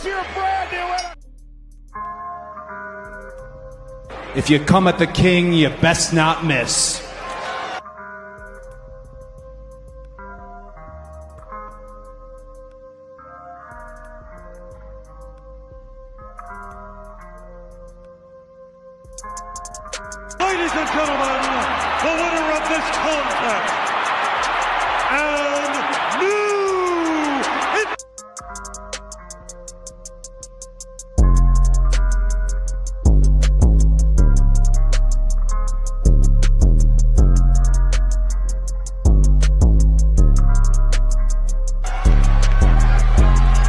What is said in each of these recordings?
your brand new. If you come at the king, you best not miss. Ladies and gentlemen, the winner of this contest, and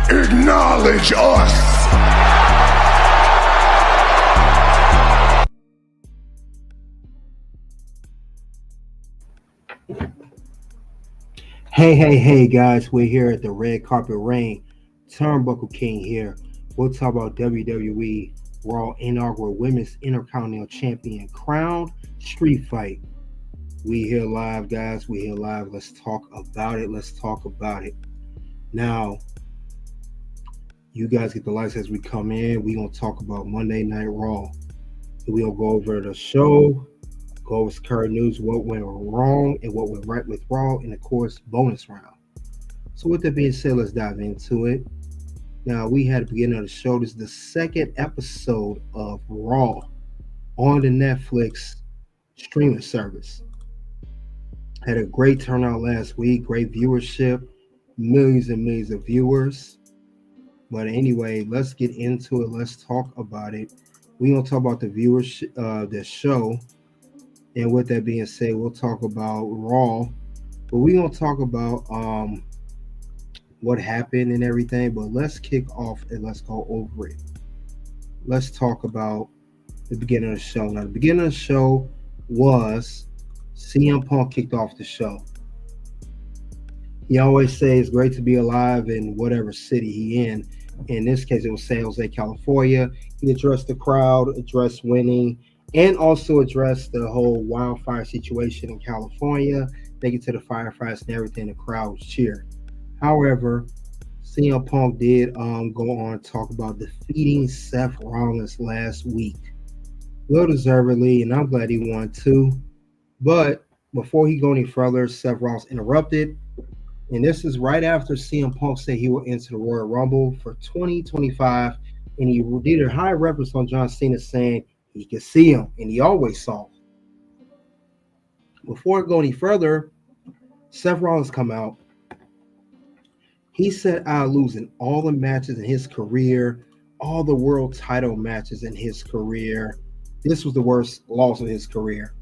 acknowledge us. Hey guys, we're here at the Red Carpet Reign. Turnbuckle King here. We'll talk about WWE Raw Inaugural Women's Intercontinental Champion Crown Street Fight. We here live, guys. We here live. Let's talk about it. Now, you guys get the lights as we come in. We're going to talk about Monday Night Raw. We'll go over the show, go over current news, what went wrong and what went right with Raw, and of course, bonus round. So with that being said, let's dive into it. Now, we had the beginning of the show. This is the second episode of Raw on the Netflix streaming service. Had a great turnout last week, great viewership, millions and millions of viewers. But anyway, let's get into it. Let's talk about it. We're going to talk about the viewership, the show. And with that being said, we'll talk about Raw. But we're going to talk about what happened and everything. But let's kick off and let's go over it. Let's talk about the beginning of the show. Now, the beginning of the show was CM Punk kicked off the show. He always says it's great to be alive in whatever city he in. In this case, it was San Jose, California. He addressed the crowd, addressed winning, and also addressed the whole wildfire situation in California. They get to the firefighters and everything. The crowd was cheering. However, CM Punk did go on to talk about defeating Seth Rollins last week. Well deservedly, and I'm glad he won too. But before he go any further, Seth Rollins interrupted. And this is right after CM Punk said he will enter the Royal Rumble for 2025. And he did a high reference on John Cena saying he could see him, and he always saw him. Before I go any further, Seth Rollins come out. He said out losing all the matches in his career, all the world title matches in his career. This was the worst loss of his career.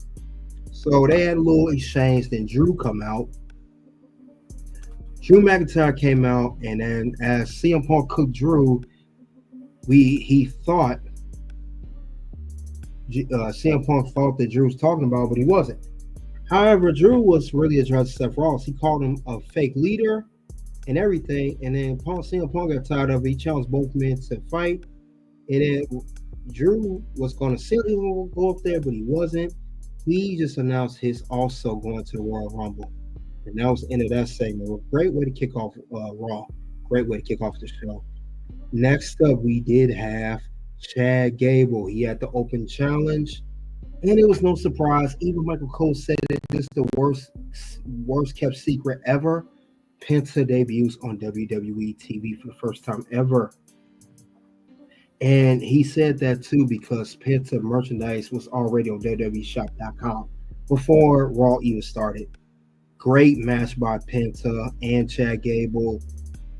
So they had a little exchange. Then Drew come out. Drew McIntyre came out, and then as CM Punk cooked Drew, he thought CM Punk thought that Drew was talking about, but he wasn't. However, Drew was really addressing Seth Rollins. He called him a fake leader and everything, and then CM Punk got tired of it. He challenged both men to fight, and then Drew was going to go up there, but he wasn't. He just announced his also going to the Royal Rumble. And that was the end of that segment. Great way to kick off Raw. Great way to kick off the show. Next up, we did have Chad Gable. He had the open challenge. And it was no surprise. Even Michael Cole said that this is the worst kept secret ever. Penta debuts on WWE TV for the first time ever. And he said that too because Penta merchandise was already on WWEshop.com before Raw even started. Great match by Penta and Chad Gable.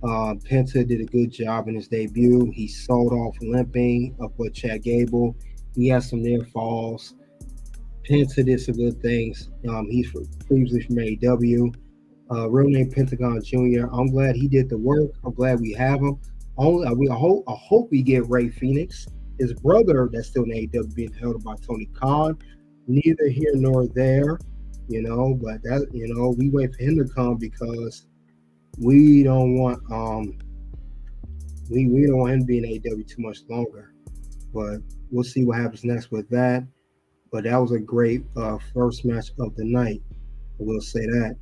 Penta did a good job in his debut. He sold off limping up with Chad Gable. He had some near falls. Penta did some good things. He's previously from AEW. Real name Pentagon Jr. I'm glad he did the work. I'm glad we have him. I hope we get Ray Phoenix. His brother that's still in AEW being held by Tony Khan. Neither here nor there. But that we wait for him to come because we don't want we don't want him to be in AEW too much longer. But we'll see what happens next with that. But that was a great first match of the night. I will say that.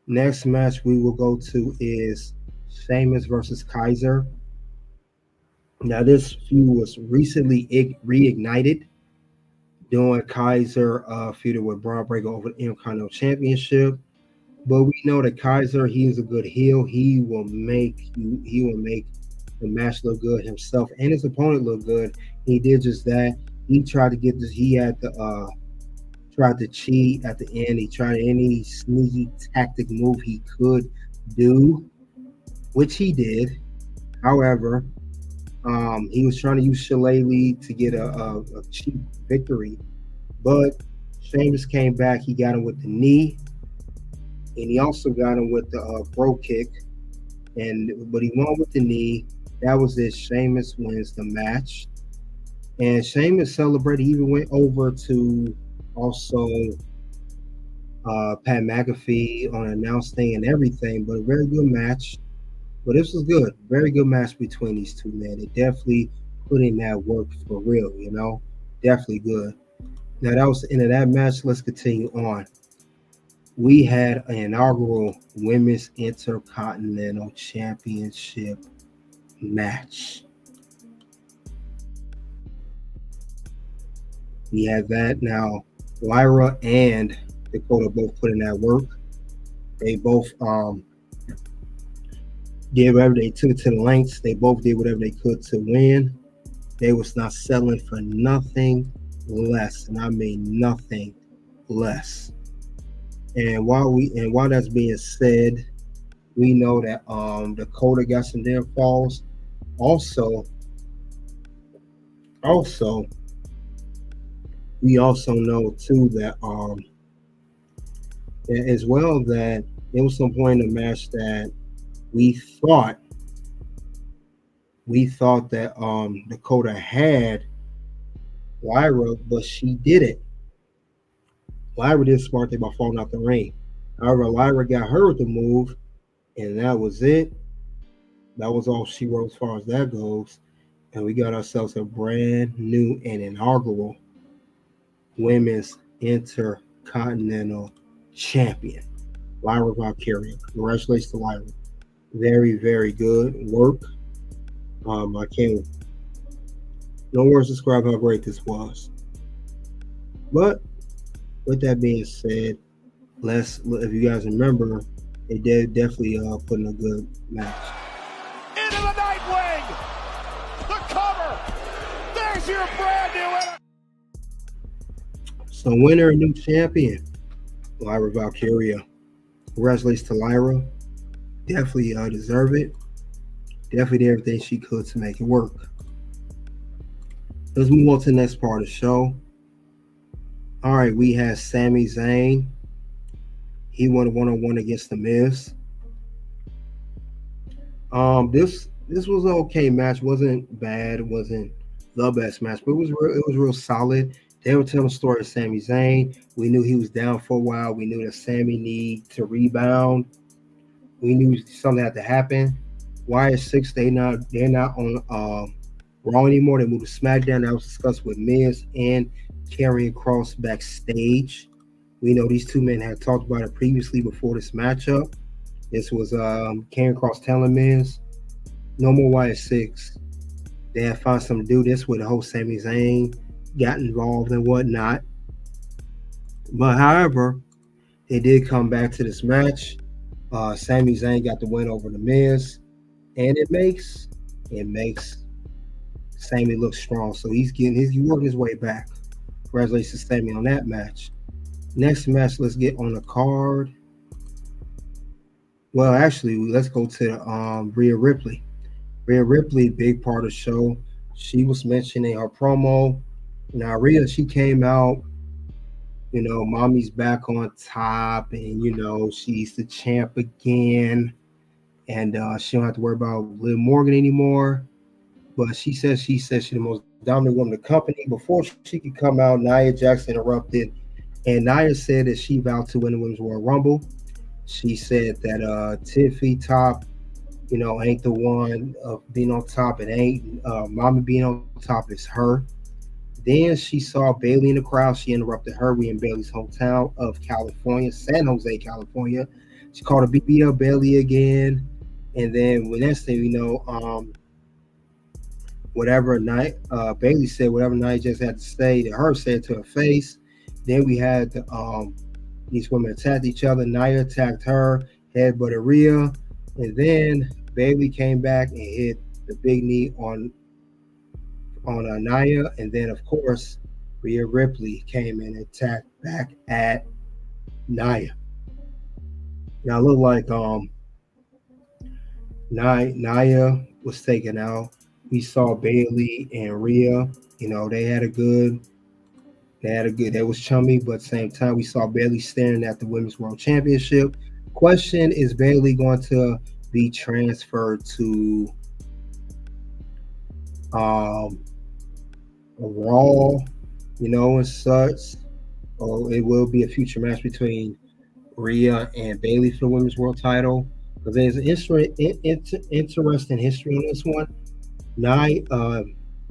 Next match we will go to is Sheamus versus Kaiser. Now, this feud was recently reignited during Kaiser feuded with Braun Breaker over the Intercontinental Championship. But we know that Kaiser, he is a good heel. He will make the match look good himself and his opponent look good. He did just that. He tried to get this. He had to tried to cheat at the end. He tried any sneaky tactic move he could do, which he did. However, he was trying to use Shillelagh to get a cheap victory, but Sheamus came back. He got him with the knee, and he also got him with the bro kick. But he won with the knee. That was it. Sheamus wins the match, and Sheamus celebrated. He even went over to also Pat McAfee on an announce thing and everything. But a very good match. But this was good. Very good match between these two men. They definitely put in that work for real. Definitely good. Now that was the end of that match. Let's continue on. We had an inaugural Women's Intercontinental Championship match. We had that. Now, Lyra and Dakota both put in that work. They both did whatever they took it to the lengths. They both did whatever they could to win. They was not settling for nothing less, and I mean nothing less. And while that's being said, we know that Dakota got some damn falls. Also, we also know too that as well that there was some point in the match that we thought that Dakota had Lyra, but she didn't. Lyra did smart thing by falling out the ring. However, Lyra got her with the move, and that was it. That was all she wrote as far as that goes. And we got ourselves a brand new and inaugural Women's Intercontinental Champion, Lyra Valkyria. Congratulations to Lyra. Very, very good work. I can't. No words describe how great this was. But with that being said, if you guys remember, they did definitely put in a good match. Into the Nightwing! The cover! There's your brand new So winner and new champion, Lyra Valkyria. Congratulations to Lyra. Definitely deserve it. Definitely did everything she could to make it work. Let's move on to the next part of the show. All right, we had Sami Zayn. He won a one-on-one against The Miz. This was an okay match. Wasn't bad. It wasn't the best match, but it was real solid. They were telling the story of Sami Zayn. We knew he was down for a while. We knew that Sami needed to rebound. We knew something had to happen. Wire 6, they're not on Raw anymore. They moved to SmackDown. That was discussed with Miz and Karrion Kross backstage. We know these two men had talked about it previously before this matchup. This was Karrion Kross telling Miz, no more Wire 6. They had found something to do this with the whole Sami Zayn got involved and whatnot. But however, they did come back to this match. Sami Zayn got the win over the Miz, and it makes Sami look strong. So he's working his way back. Congratulations to Sami on that match. Next match, let's get on the card. Well, actually, let's go to Rhea Ripley. Rhea Ripley, big part of the show. She was mentioning her promo. Now, Rhea, she came out, mommy's back on top, and, she's the champ again. And she don't have to worry about Liv Morgan anymore. But she says she's the most dominant woman in the company. Before she could come out, Nia Jax interrupted. And Nia said that she vowed to win the Women's Royal Rumble. She said that Tiffy Top, ain't the one being on top. It ain't Mama being on top. It's her. Then she saw Bayley in the crowd. She interrupted her. We in Bayley's hometown of California, San Jose, California. She called her BBL Bayley again. And then when next thing we know, whatever Bailey said, whatever Nia just had to say, that her said to her face. Then we had these women attacked each other. Nia attacked her, headbutted Rhea, and then Bailey came back and hit the big knee on Nia, and then of course Rhea Ripley came and attacked back at Nia. Now it looked like Nia was taken out. We saw Bailey and Rhea. You know, they was chummy, but at the same time we saw Bailey staring at the Women's World Championship. Question, is Bailey going to be transferred to a Raw, you know, and such? Or it will be a future match between Rhea and Bailey for the Women's World Title? Because there's an interesting history on this one.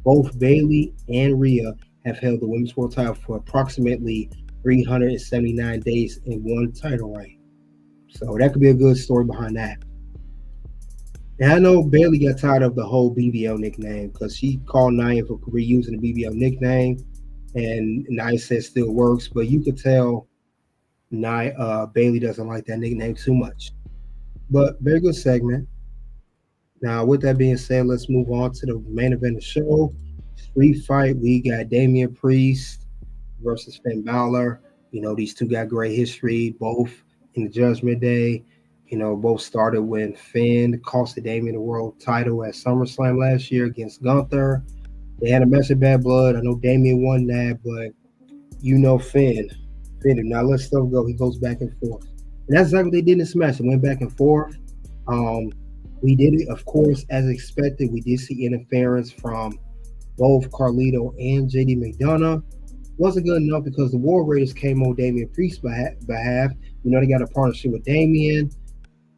Both Bailey and Rhea have held the Women's World Title for approximately 379 days in one title reign. So that could be a good story behind that. And I know Bailey got tired of the whole BBL nickname because she called Nia for reusing the BBL nickname, and Nia said still works, but you could tell Bailey doesn't like that nickname too much. But very good segment. Now, with that being said, let's move on to the main event of the show. Street fight. We got Damian Priest versus Finn Bálor. You know, these two got great history, both in the Judgment Day. You know, both started when Finn costed Damian the world title at SummerSlam last year against Gunther. They had a match of bad blood. I know Damian won that, but you know Finn did not let stuff go. He goes back and forth. And that's exactly what they did in this match. It went back and forth. We did it, of course, as expected. We did see interference from both Carlito and JD McDonough. Wasn't good enough because the War Raiders came on Damian Priest's behalf. You know, they got a partnership with Damian,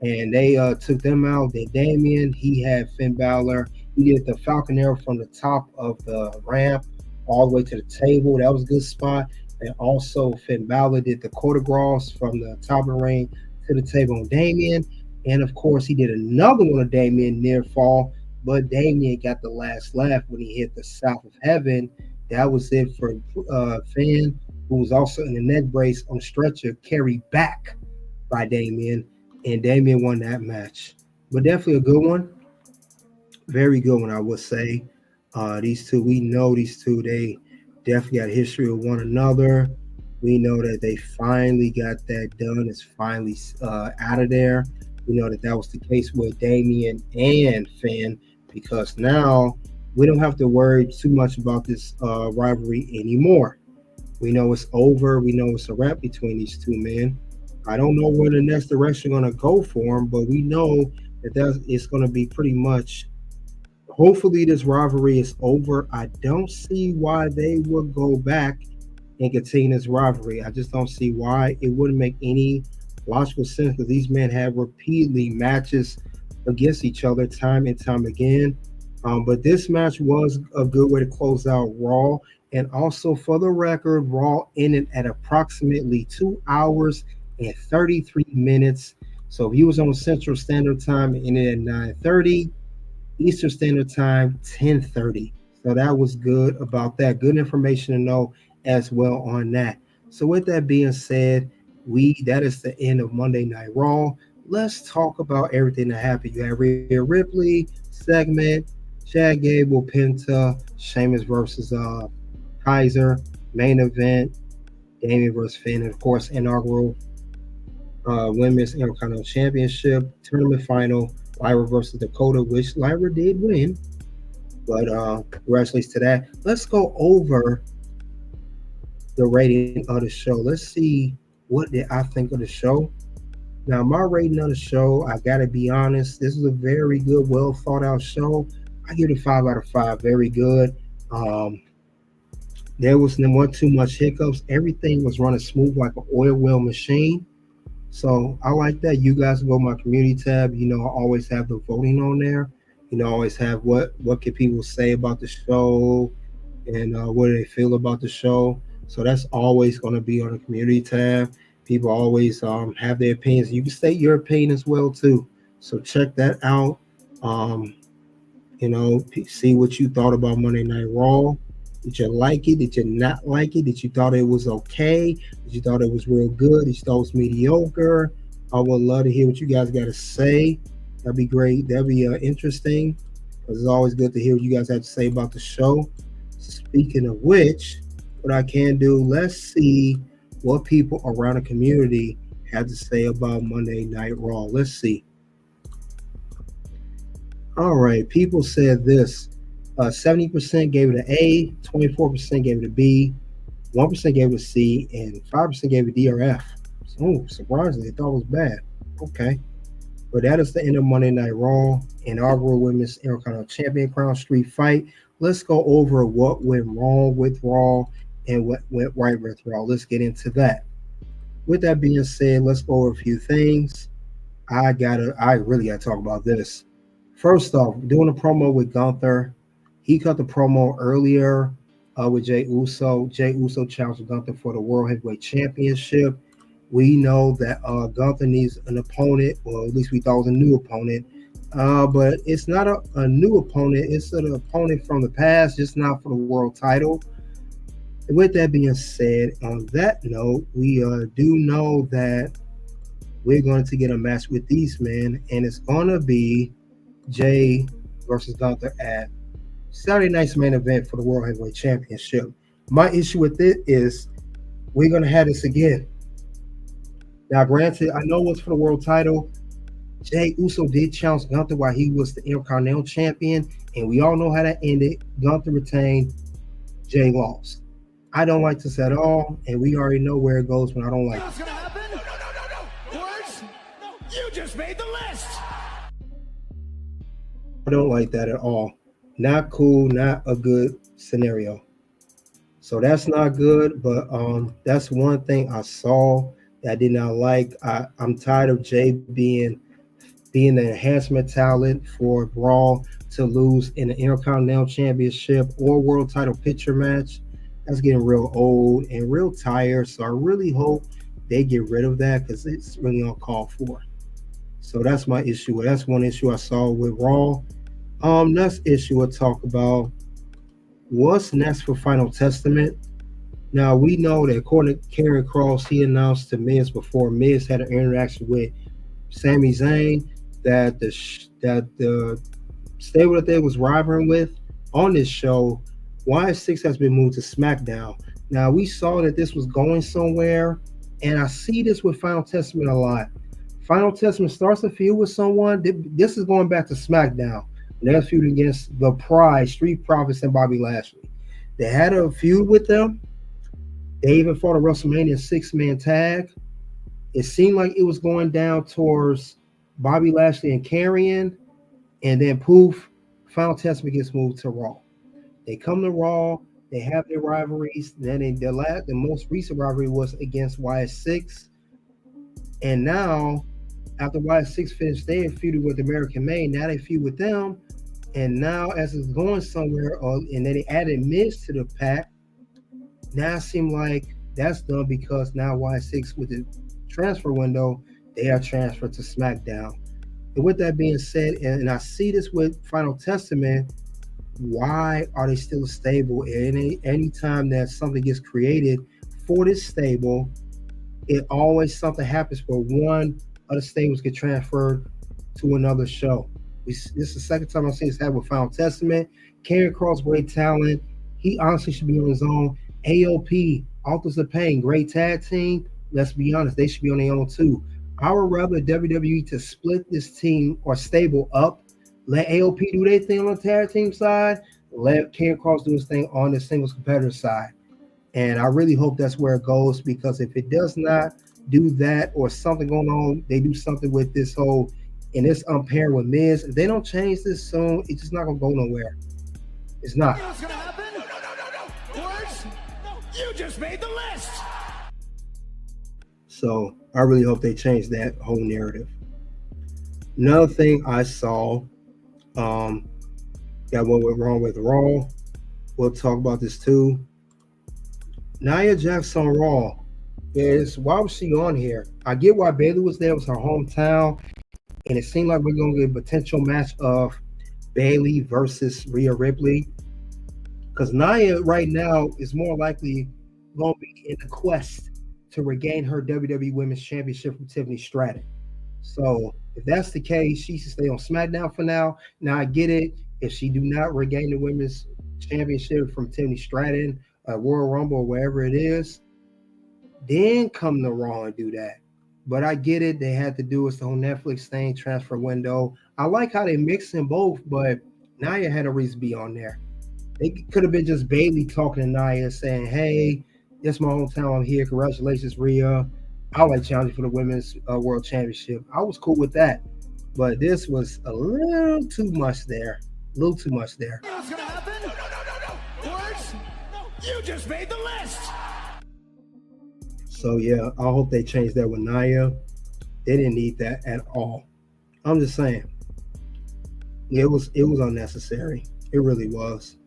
and they took them out. Then Damian, he had Finn Bálor. He did the Falcon Arrow from the top of the ramp all the way to the table. That was a good spot. And also Finn Bálor did the Dakota from the top of the ring to the table on Damian. And of course, he did another one of Damian near fall, but Damian got the last laugh when he hit the South of Heaven. That was it for Finn, who was also in the neck brace on stretcher, carried back by Damian, and Damian won that match. But definitely a good one. Very good one, I would say. These two, we know these two, they definitely got history with one another. We know that they finally got that done. It's finally out of there. We know that was the case with Damian and Finn, because now we don't have to worry too much about this rivalry anymore. We know it's over. We know it's a wrap between these two men. I don't know where the next direction going to go for them, but we know that it's going to be pretty much. Hopefully, this rivalry is over. I don't see why they would go back and continue this rivalry. I just don't see why. It wouldn't make any logical sense because these men have repeatedly matches against each other time and time again. But this match was a good way to close out Raw. And also, for the record, Raw ended at approximately 2 hours and 33 minutes. So if you was on Central Standard Time, it ended at 9:30. Eastern Standard Time, 10:30. So that was good about that. Good information to know as well on that. So with that being said, that is the end of Monday Night Raw. Let's talk about everything that happened. You have Rhea Ripley segment, Chad Gable, Penta, Sheamus versus Kaiser, main event, Damian versus Finn, and of course, inaugural Women's Intercontinental Championship tournament final, Lyra versus Dakota, which Lyra did win. But congratulations to that. Let's go over the rating of the show. Let's see what did I think of the show. Now, my rating of the show, I gotta be honest, this is a very good, well thought out show. I give it a 5 out of 5. Very good. There was no too much hiccups. Everything was running smooth like an oil well machine. So I like that. You guys go to my community tab. You know, I always have the voting on there. You know, I always have what can people say about the show and what do they feel about the show. So that's always going to be on the community tab. People always have their opinions. You can state your opinion as well too. So check that out. See what you thought about Monday Night Raw. Did you like it? Did you not like it? Did you thought it was okay? Did you thought it was real good? Did you thought it was mediocre? I would love to hear what you guys got to say. That'd be great. That'd be interesting because it's always good to hear what you guys have to say about the show. Speaking of which, what I can do, let's see what people around the community had to say about Monday Night Raw. Let's see. All right, people said this. 70% gave it an A, 24% gave it a B, 1% gave it a C, and 5% gave it a D or F. So, surprisingly, I thought it was bad. Okay. But that is the end of Monday Night Raw, Inaugural Women's Intercontinental Champion Crown Street fight. Let's go over what went wrong with Raw and what went right with Raw. Let's get into that. With that being said, let's go over a few things. I really gotta talk about this. First off, doing a promo with Gunther. He cut the promo earlier with Jey Uso. Jey Uso challenged Gunther for the World Heavyweight Championship. We know that Gunther needs an opponent, or at least we thought it was a new opponent. But it's not a new opponent. It's an opponent from the past, just not for the world title. And with that being said, on that note, we do know that we're going to get a match with these men, and it's going to be Jey versus Gunther at Saturday night's main event for the World Heavyweight Championship. My issue with it is we're going to have this again. Now, granted, I know what's for the world title. Jey Uso did challenge Gunther while he was the Intercontinental Champion, and we all know how that ended. Gunther retained, Jey lost. I don't like this at all, and we already know where it goes when I don't like it. What's going to happen? No. Words? No. You just made the list. I don't like that at all. Not cool, not a good scenario. So that's not good, but that's one thing I saw that I did not like. I'm tired of Jey being the enhancement talent for Raw to lose in the Intercontinental Championship or World Title picture match. That's getting real old and real tired. So I really hope they get rid of that because it's really uncalled for. So that's my issue. That's one issue I saw with Raw. Next issue we'll talk about what's next for Final Testament. Now we know that according to Karrion Kross, he announced to Miz before Miz had an interaction with Sami Zayn that the stable that they was rivaling with on this show, YS6 has been moved to SmackDown. Now we saw that this was going somewhere, and I see this with Final Testament a lot. Final Testament starts a feud with someone. This is going back to SmackDown. They're feuding against the Pride, Street Profits, and Bobby Lashley. They had a feud with them. They even fought a WrestleMania 6-man tag. It seemed like it was going down towards Bobby Lashley and Karrion, and then poof, Final Testament gets moved to Raw. They come to Raw. They have their rivalries. Then the most recent rivalry was against YS6, and now after YS6 finished, they feuded with American Made. Now they feud with them. And now, as it's going somewhere, and then they added Miz to the pack, now it seems like that's done because now Y6 with the transfer window, they are transferred to SmackDown. And with that being said, and I see this with Final Testament, why are they still stable? Any time that something gets created for this stable, it always something happens where one of the stables get transferred to another show. This is the second time I've seen this happen with Final Testament. Karrion Kross, great talent. He honestly should be on his own. AOP, Authors of Pain, great tag team. Let's be honest, they should be on their own too. I would rather WWE to split this team or stable up. Let AOP do their thing on the tag team side. Let Karrion Kross do his thing on the singles competitor side. And I really hope that's where it goes, because if it does not do that or something going on, they do something with this whole and this unpaired with Miz. If they don't change this soon, it's just not gonna go nowhere. It's not. What's gonna happen? No. Words? No. You just made the list. So I really hope they change that whole narrative. Another thing I saw that what went wrong with Raw. We'll talk about this too. Nia Jax on Raw. Why was she on here? I get why Bayley was there. It was her hometown. And it seemed like we're going to get a potential match of Bailey versus Rhea Ripley. Because Nia right now is more likely going to be in the quest to regain her WWE Women's Championship from Tiffany Stratton. So if that's the case, she should stay on SmackDown for now. Now I get it. If she do not regain the Women's Championship from Tiffany Stratton, Royal Rumble, or wherever it is, then come to Raw and do that. But I get it. They had to do it. The whole Netflix thing, transfer window. I like how they mix them both, but Nia had a reason to be on there. It could have been just Bailey talking to Nia saying, hey, it's my hometown. I'm here. Congratulations, Rhea. I like challenging for the Women's World Championship. I was cool with that. But this was a little too much there. A little too much there. You know what's gonna happen? No. Words? No. You just made the list. So yeah, I hope they change that with Nia. They didn't need that at all. I'm just saying. It was unnecessary. It really was.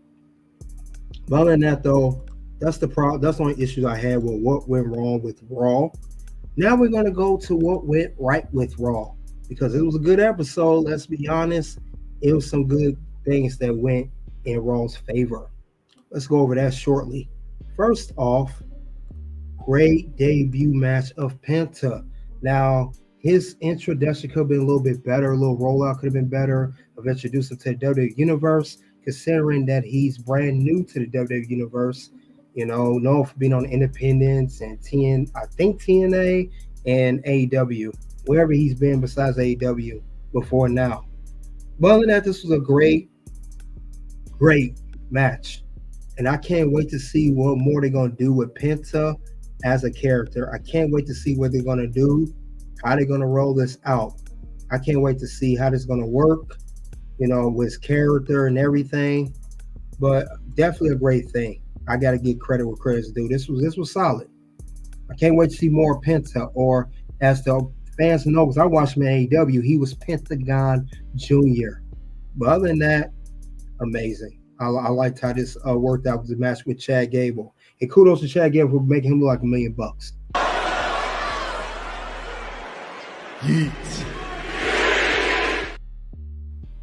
But other than that, though, that's the problem. That's the only issues I had with what went wrong with Raw. Now we're gonna go to what went right with Raw, because it was a good episode. Let's be honest. It was some good things that went in Raw's favor. Let's go over that shortly. First off, great debut match of Penta. Now, his introduction could have been a little bit better, a little rollout could have been better of introducing to the WWE Universe, considering that he's brand new to the WWE Universe, known for being on Independence and TNA and AEW, wherever he's been besides AEW before now. But other than that, this was a great match. And I can't wait to see what more they're going to do with Penta as a character. I can't wait to see what they're going to do, how they're going to roll this out. I can't wait to see how this is going to work, with his character and everything. But definitely a great thing. I got to give credit where credit's due. This was solid. I can't wait to see more Penta, or as the fans know, because I watched him in AEW, he was Pentagon Jr. But other than that, amazing. I liked how this worked out with the match with Chad Gable. And kudos to Chad Gable for making him look like $1 million. Yeet.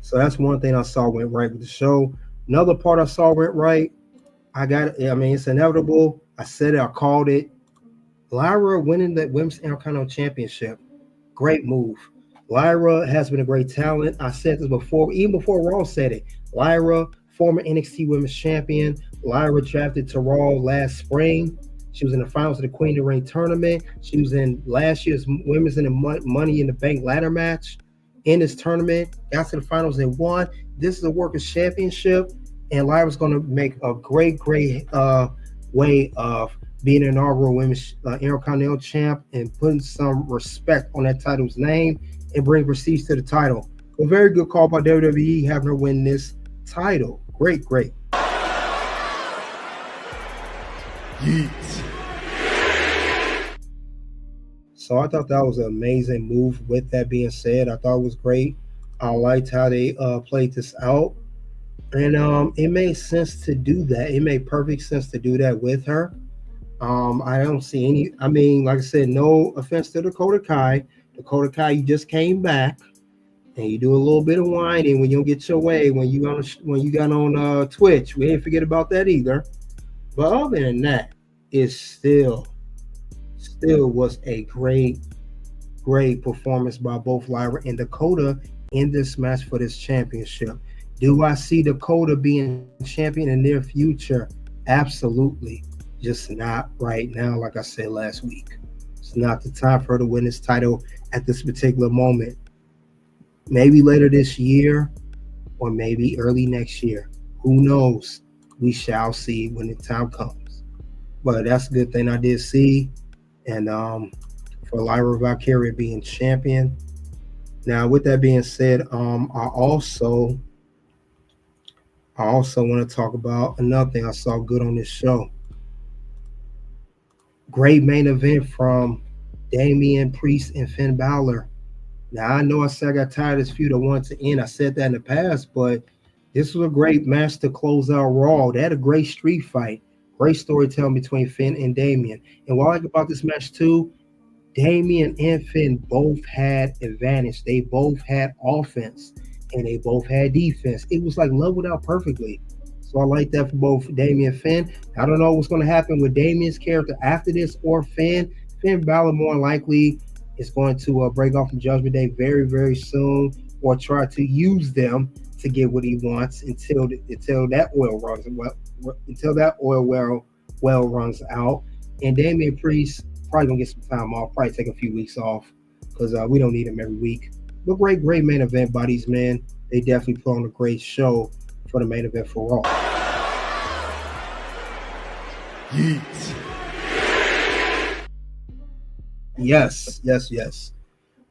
So that's one thing I saw went right with the show. Another part I saw went right. It's inevitable. I said it. I called it. Lyra winning the Women's Intercontinental Championship. Great move. Lyra has been a great talent. I said this before, even before Raw said it. Lyra, former NXT Women's Champion. Lyra drafted to Raw last spring. She was in the finals of the Queen of the Ring tournament. She was in last year's Women's in the Money in the Bank ladder match. In this tournament, got to the finals and won. This is a Workers' Championship, and Lyra's going to make a great way of being an inaugural Women's Intercontinental Champ and putting some respect on that title's name and bring prestige to the title. A very good call by WWE having her win this title. Great. Yeet. So I thought that was an amazing move. With that being said, I thought it was great. I liked how they played this out. And it made sense to do that. It made perfect sense to do that with her. I don't see any, like I said, no offense to Dakota Kai. Dakota Kai, you just came back and you do a little bit of whining when you don't get your way, when you got on Twitch. We didn't forget about that either. But other than that, it still was a great performance by both Lyra and Dakota in this match for this championship. Do I see Dakota being champion in the near future? Absolutely. Just not right now, like I said last week. It's not the time for her to win this title at this particular moment. Maybe later this year or maybe early next year. Who knows? We shall see when the time comes. But that's a good thing I did see. And for Lyra Valkyria being champion. Now, with that being said, I also want to talk about another thing I saw good on this show. Great main event from Damian, Priest, and Finn Bálor. Now, I know I said I got tired of this feud. I wanted to end. I said that in the past, but this was a great match to close out Raw. They had a great street fight. Great storytelling between Finn and Damian. And what I like about this match, too, Damian and Finn both had advantage. They both had offense. and they both had defense. It was like leveled out perfectly. So I like that for both Damian and Finn. I don't know what's going to happen with Damian's character after this or Finn. Finn Balor more likely is going to break off from Judgment Day very, very soon, or try to use them to get what he wants until that oil runs well runs out. And Damian Priest probably gonna get some time off, probably take a few weeks off because we don't need him every week. But great main event buddies, man. They definitely put on a great show for the main event for Raw. Yeet. Yes.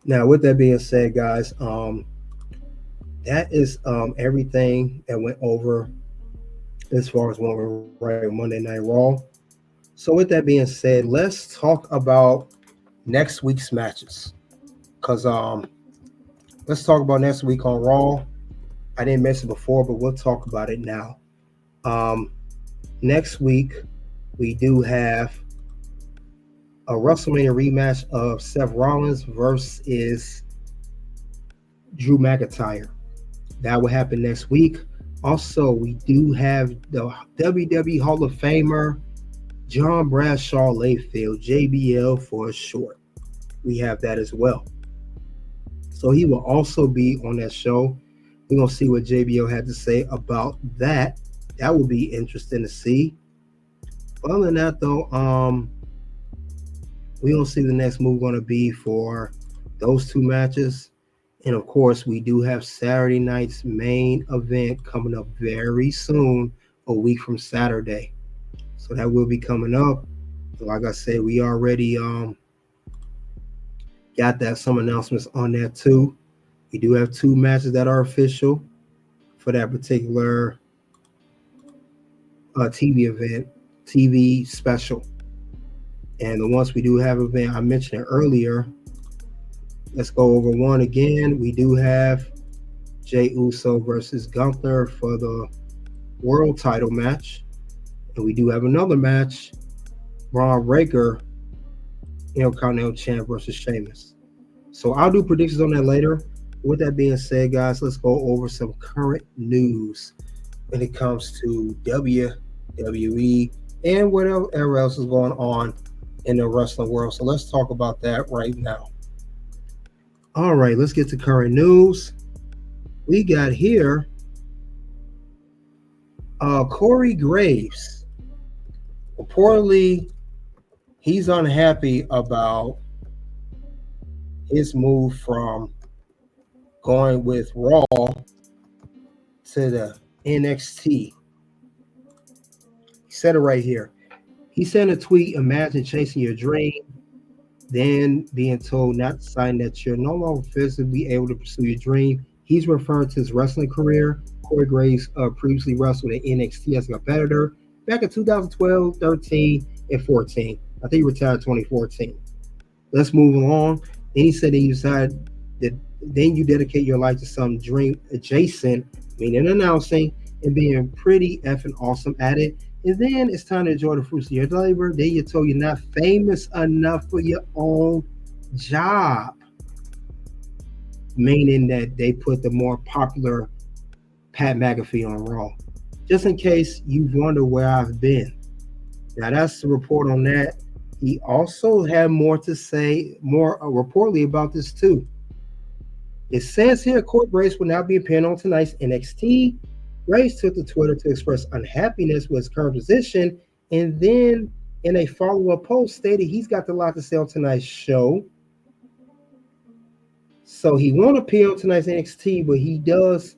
Now, with that being said, guys, that is everything that went over as far as when we're writing Monday Night Raw. So, with that being said, let's talk about next week's matches. Because let's talk about next week on Raw. I didn't mention it before, but we'll talk about it now. Next week, we do have a WrestleMania rematch of Seth Rollins versus Drew McIntyre. That will happen next week. Also, we do have the WWE Hall of Famer John Bradshaw Layfield, JBL for short. We have that as well. So he will also be on that show. We're going to see what JBL had to say about that. That will be interesting to see. Other than that, though, we're going to see the next move going to be for those two matches. And, of course, we do have Saturday night's main event coming up very soon, a week from Saturday. So that will be coming up. Like I said, we already got some announcements on that too. We do have two matches that are official for that particular TV special. And the ones we do have event, I mentioned it earlier. Let's go over one again. We do have Jey Uso versus Gunther for the world title match. And we do have another match, Braun Breaker, Intercontinental Champ versus Sheamus. So I'll do predictions on that later. With that being said, guys, let's go over some current news when it comes to WWE and whatever else is going on in the wrestling world. So let's talk about that right now. All right, let's get to current news. We got here Corey Graves. Reportedly, he's unhappy about his move from going with Raw to the NXT. He said it right here. He sent a tweet, imagine chasing your dream, then being told not to sign that you're no longer physically able to pursue your dream. He's referring to his wrestling career. Corey Graves previously wrestled at NXT as a competitor back in 2012, 13, and 14. I think he retired in 2014. Let's move along. Then he said that you decided that then you dedicate your life to some dream adjacent, meaning announcing and being pretty effing awesome at it. And then it's time to enjoy the fruits of your labor. Then you're told you're not famous enough for your own job, meaning that they put the more popular Pat McAfee on Raw. Just in case you wonder where I've been. Now that's the report on that. He also had more to say, more reportedly about this too. It says here, Corey Graves will now be appearing on tonight's NXT. Graves took to Twitter to express unhappiness with his current position, and then in a follow-up post stated he's got a lot to say on tonight's show. So he won't appear on tonight's NXT, but he does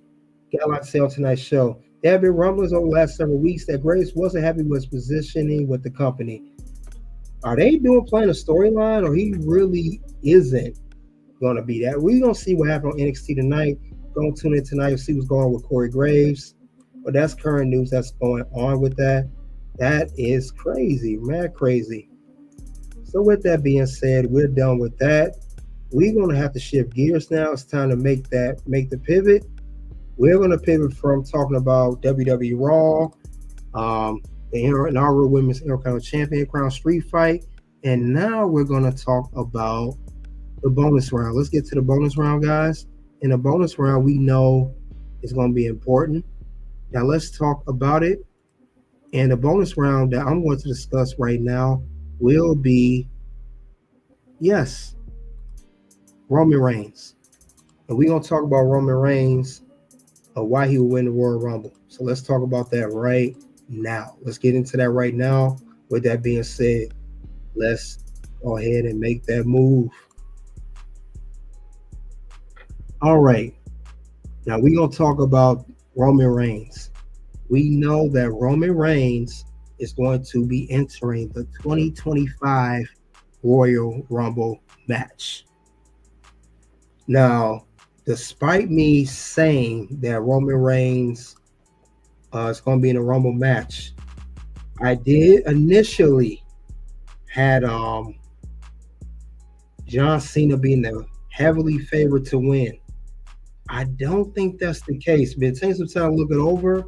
get a lot to say on tonight's show. There have been rumblings over the last several weeks that Graves wasn't happy with his positioning with the company. Are they playing a storyline, or he really isn't going to be that? We're going to see what happened on NXT tonight. Going to tune in tonight and see what's going on with Corey Graves. But that's current news that's going on with that. That is crazy, mad crazy. So with that being said, we're done with that. We're going to have to shift gears now. It's time to make the pivot. We're going to pivot from talking about WWE Raw, the inaugural Women's Intercontinental Champion Crown Street Fight, and now we're going to talk about the bonus round. Let's get to the bonus round, guys. In a bonus round, we know it's going to be important. Now let's talk about it. And the bonus round that I'm going to discuss right now will be, yes, Roman Reigns. And we're going to talk about Roman Reigns, why he will win the Royal Rumble. So let's talk about that right now. Let's get into that right now. With that being said, let's go ahead and make that move. All right. Now we're going to talk about Roman Reigns. We know that Roman Reigns is going to be entering the 2025 Royal Rumble match. Now, despite me saying that Roman Reigns is going to be in a Rumble match, I did initially had John Cena being the heavily favored to win. I don't think that's the case. Been taking some time to look it over.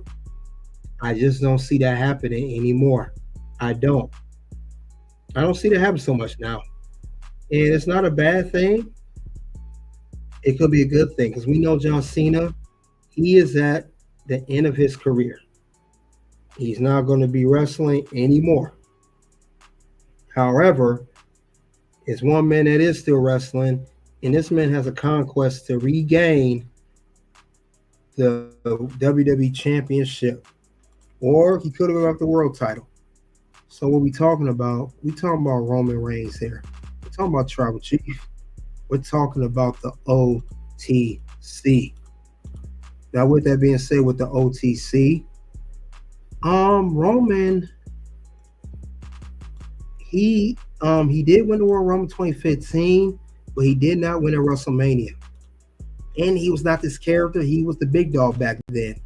I just don't see that happening anymore. I don't see that happen so much now. And it's not a bad thing. It could be a good thing because we know John Cena, he is at the end of his career. He's not going to be wrestling anymore. However, it's one man that is still wrestling, and this man has a conquest to regain the WWE Championship, or he could have got the world title. So what we talking about? We talking about Roman Reigns here. We're talking about Tribal Chief. We're talking about the OTC. Now, with that being said, with the OTC, Roman, he did win the Royal Rumble 2015, but he did not win at WrestleMania. And he was not this character. He was the big dog back then.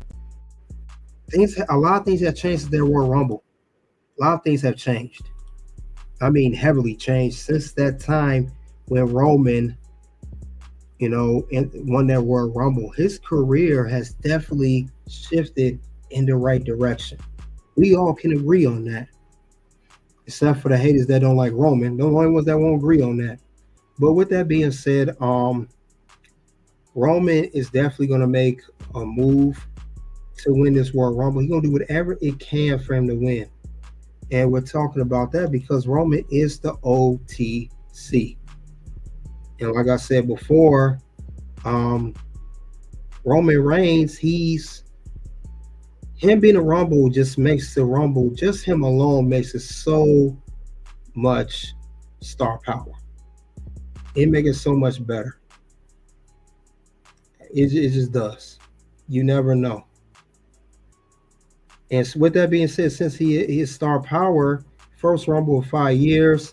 A lot of things have changed since their Royal Rumble. A lot of things have changed. I mean, heavily changed since that time when Roman, won that Royal Rumble. His career has definitely shifted in the right direction. We all can agree on that. Except for the haters that don't like Roman. The only ones that won't agree on that. But with that being said, Roman is definitely going to make a move to win this Royal Rumble. He's going to do whatever it can for him to win. And we're talking about that because Roman is the OTC. And like I said before, Roman Reigns, him being a Rumble just makes the Rumble, just him alone makes it so much star power. It makes it so much better. It just does. You never know. And with that being said, since he is star power, first Rumble in 5 years,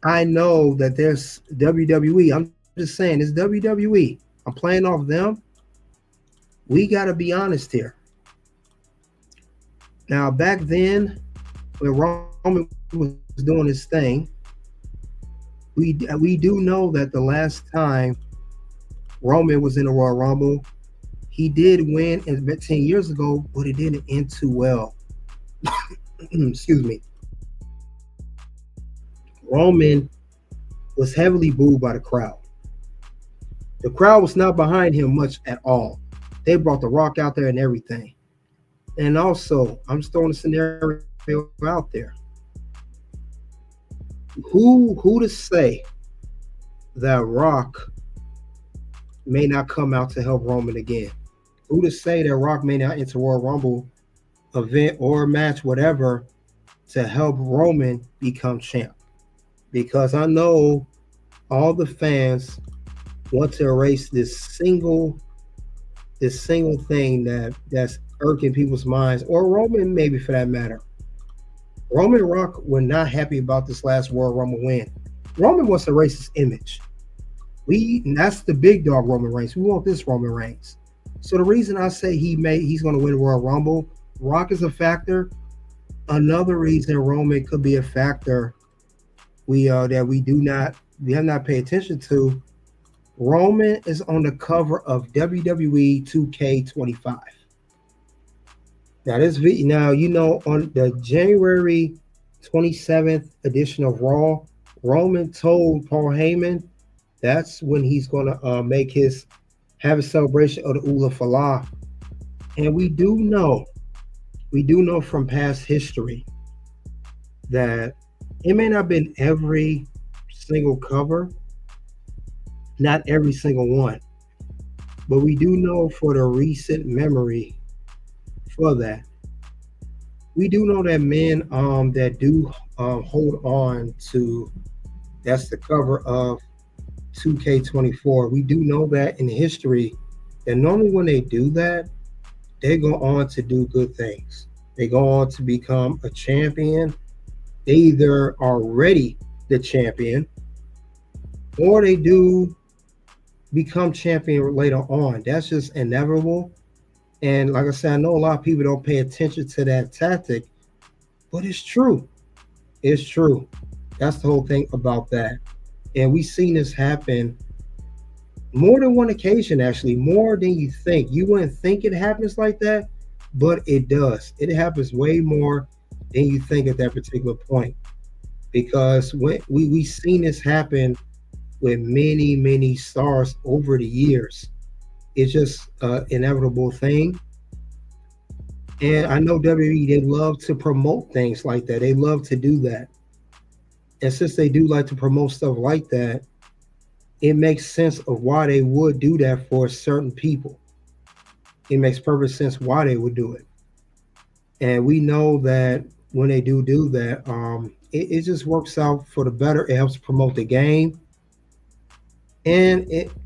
I know that there's WWE. I'm just saying, it's WWE. I'm playing off them. We got to be honest here. Now, back then, when Roman was doing his thing, we do know that the last time Roman was in the Royal Rumble, he did win 10 years ago, but it didn't end too well. Excuse me. Roman was heavily booed by the crowd. The crowd was not behind him much at all. They brought The Rock out there and everything. And also, I'm just throwing a scenario out there. Who to say that Rock may not come out to help Roman again? Who to say that Rock may not enter Royal Rumble event or match, whatever, to help Roman become champ? Because I know all the fans want to erase this single thing that's irking people's minds, or Roman maybe for that matter. Roman and Rock were not happy about this last Royal Rumble win. Roman wants to erase his image. That's the big dog Roman Reigns. We want this Roman Reigns. So the reason I say he's going to win Royal Rumble, Rock is a factor. Another reason Roman could be a factor we have not paid attention to. Roman is on the cover of WWE 2K25. Now on the January 27th edition of Raw, Roman told Paul Heyman that's when he's going to make his have a celebration of the Ula Falah. And we do know from past history that it may not have been every single cover, not every single one, but we do know for the recent memory for that. We do know that men that do hold on to, that's the cover of 2K24. We do know that in history that normally when they do that, they go on to do good things. They go on to become a champion. They either are already the champion or they do become champion later on. That's just inevitable. And like I said, I know a lot of people don't pay attention to that tactic, but it's true. It's true. That's the whole thing about that. And we've seen this happen more than one occasion, actually, more than you think. You wouldn't think it happens like that, but it does. It happens way more than you think at that particular point. Because when we've seen this happen with many stars over the years. It's just an inevitable thing. And I know WWE, they love to promote things like that. They love to do that. And since they do like to promote stuff like that, it makes sense of why they would do that for certain people. It makes perfect sense why they would do it. And we know that when they do that, it just works out for the better. It helps promote the game. And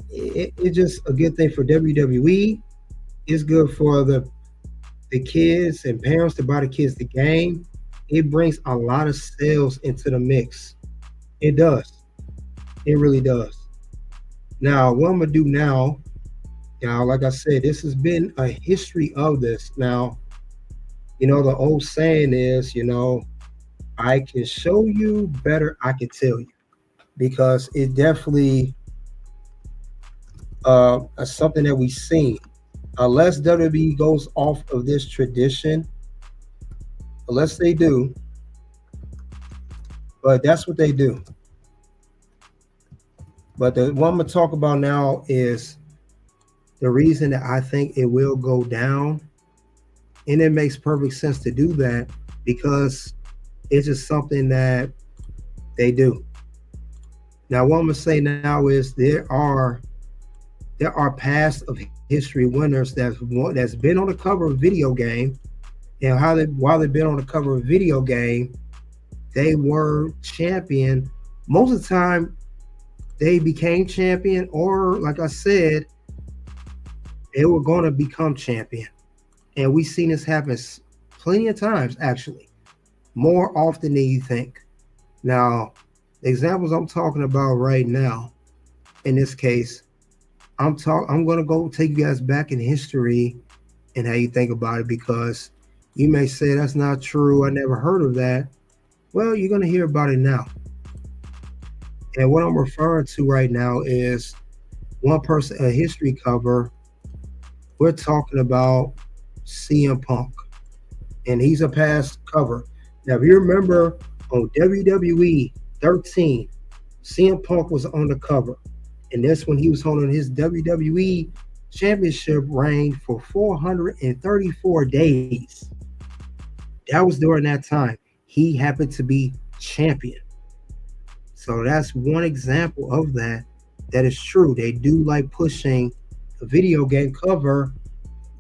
it's just a good thing for WWE. It's good for the kids and parents to buy the kids the game. It brings a lot of sales into the mix. It does. It really does. Now, what I'm gonna do now, like I said, this has been a history of this. Now, the old saying is, I can show you better, I can tell you, because it definitely is something that we've seen. Unless WWE goes off of this tradition, unless they do, but that's what they do. But the one I'm going to talk about now is the reason that I think it will go down. And it makes perfect sense to do that because it's just something that they do. Now, what I'm going to say now is there are past of history winners that's been on the cover of a video game, and while they've been on the cover of a video game, they were champion. Most of the time, they became champion, or like I said, they were going to become champion. And we've seen this happen plenty of times, actually, more often than you think. Now, the examples I'm talking about right now, in this case, I'm going to go take you guys back in history and how you think about it, because you may say that's not true. I never heard of that. Well, you're going to hear about it now. And what I'm referring to right now is one person, a history cover. We're talking about CM Punk, and he's a past cover. Now, if you remember on WWE 13, CM Punk was on the cover, and that's when he was holding his WWE championship reign for 434 days. That was during that time. He happened to be champion. So that's one example of that is true. They do like pushing a video game cover,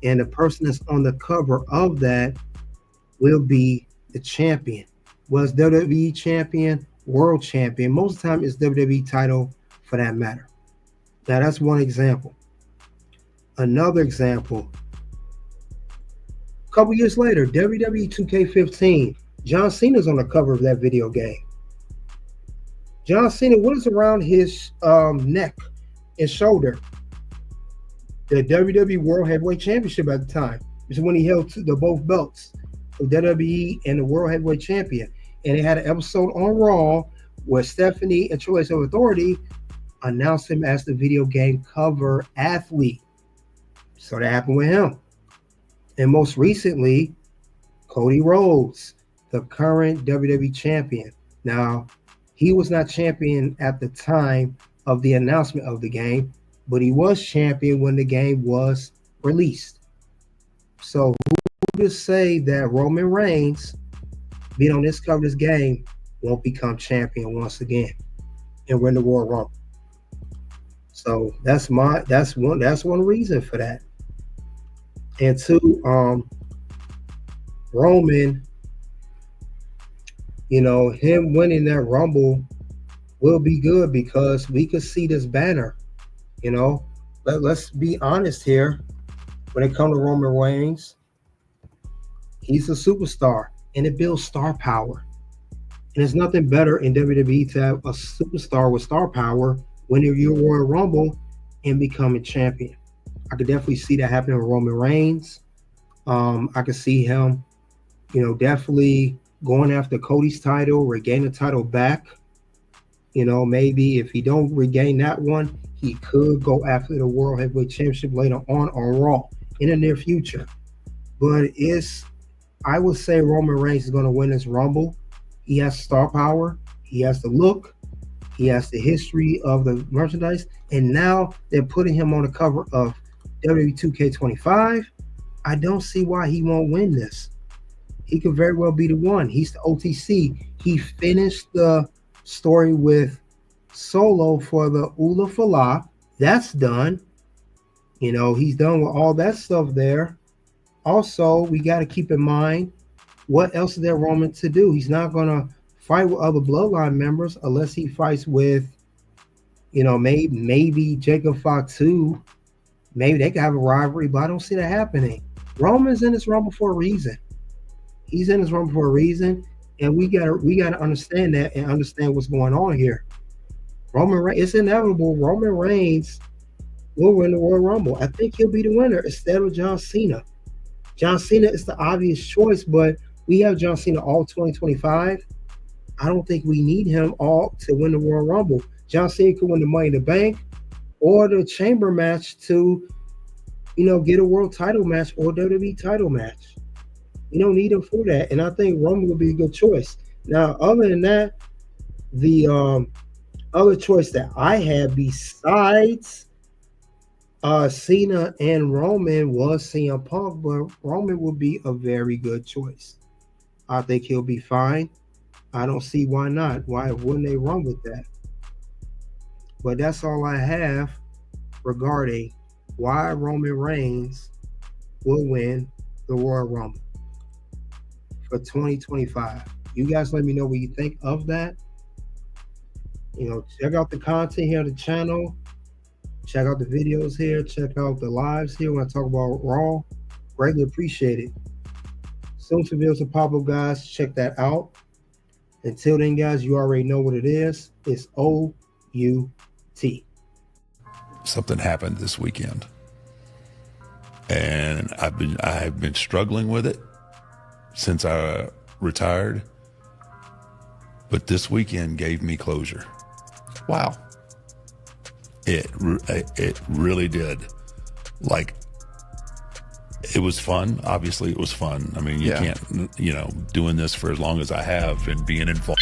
and the person that's on the cover of that will be the champion. Was WWE champion, world champion. Most of the time it's WWE title for that matter. Now that's one example. Another example, a couple years later, WWE 2K15, John Cena's on the cover of that video game. John Cena, what is around his neck and shoulder? The WWE World Heavyweight Championship at the time. This is when he held the both belts of WWE and the World Heavyweight Champion. And they had an episode on Raw where Stephanie and Triple H of Authority announced him as the video game cover athlete. So that happened with him. And most recently, Cody Rhodes, the current WWE champion. Now, he was not champion at the time of the announcement of the game, but he was champion when the game was released. So who to say that Roman Reigns, being on this cover of this game, won't become champion once again and win the Royal Rumble? So that's one reason for that. And two, Roman, him winning that Rumble will be good because we could see this banner. Let's be honest here. When it comes to Roman Reigns, he's a superstar, and it builds star power. And there's nothing better in WWE to have a superstar with star power winning your Royal Rumble and becoming champion. I could definitely see that happening with Roman Reigns. I could see him, definitely going after Cody's title, regain the title back. Maybe if he don't regain that one, he could go after the World Heavyweight Championship later on Raw in the near future. But I would say Roman Reigns is going to win this Rumble. He has star power. He has the look. He has the history of the merchandise. And now they're putting him on the cover of WWE 2K25. I don't see why he won't win this. He could very well be the one. He's the OTC. He finished the story with Solo for the Ula Fala. That's done. He's done with all that stuff there. Also, we got to keep in mind, what else is there Roman to do? He's not going to fight with other bloodline members unless he fights with, maybe Jacob Fatu. Maybe they could have a rivalry, but I don't see that happening. Roman's in this Rumble for a reason. He's in this Rumble for a reason, and we gotta understand that and understand what's going on here. Roman Reigns, it's inevitable. Roman Reigns will win the Royal Rumble. I think he'll be the winner instead of John Cena. John Cena is the obvious choice, but we have John Cena all 2025. I don't think we need him all to win the Royal Rumble. John Cena could win the Money in the Bank or the Chamber match to, get a world title match or WWE title match. You don't need him for that, and I think Roman would be a good choice. Now, other than that, the other choice that I had besides Cena and Roman was CM Punk, but Roman would be a very good choice. I think he'll be fine. I don't see why not. Why wouldn't they run with that? But that's all I have regarding why Roman Reigns will win the Royal Rumble for 2025. You guys let me know what you think of that. Check out the content here on the channel. Check out the videos here. Check out the lives here when I talk about Raw. Greatly appreciate it. Soon to videos will pop up, guys. Check that out. Until then, guys, you already know what it is. It's OUT. Something happened this weekend, and I have been struggling with it since I retired. But this weekend gave me closure. Wow. It really did. Like, it was fun. Obviously, it was fun. I mean, you can't, doing this for as long as I have and being involved.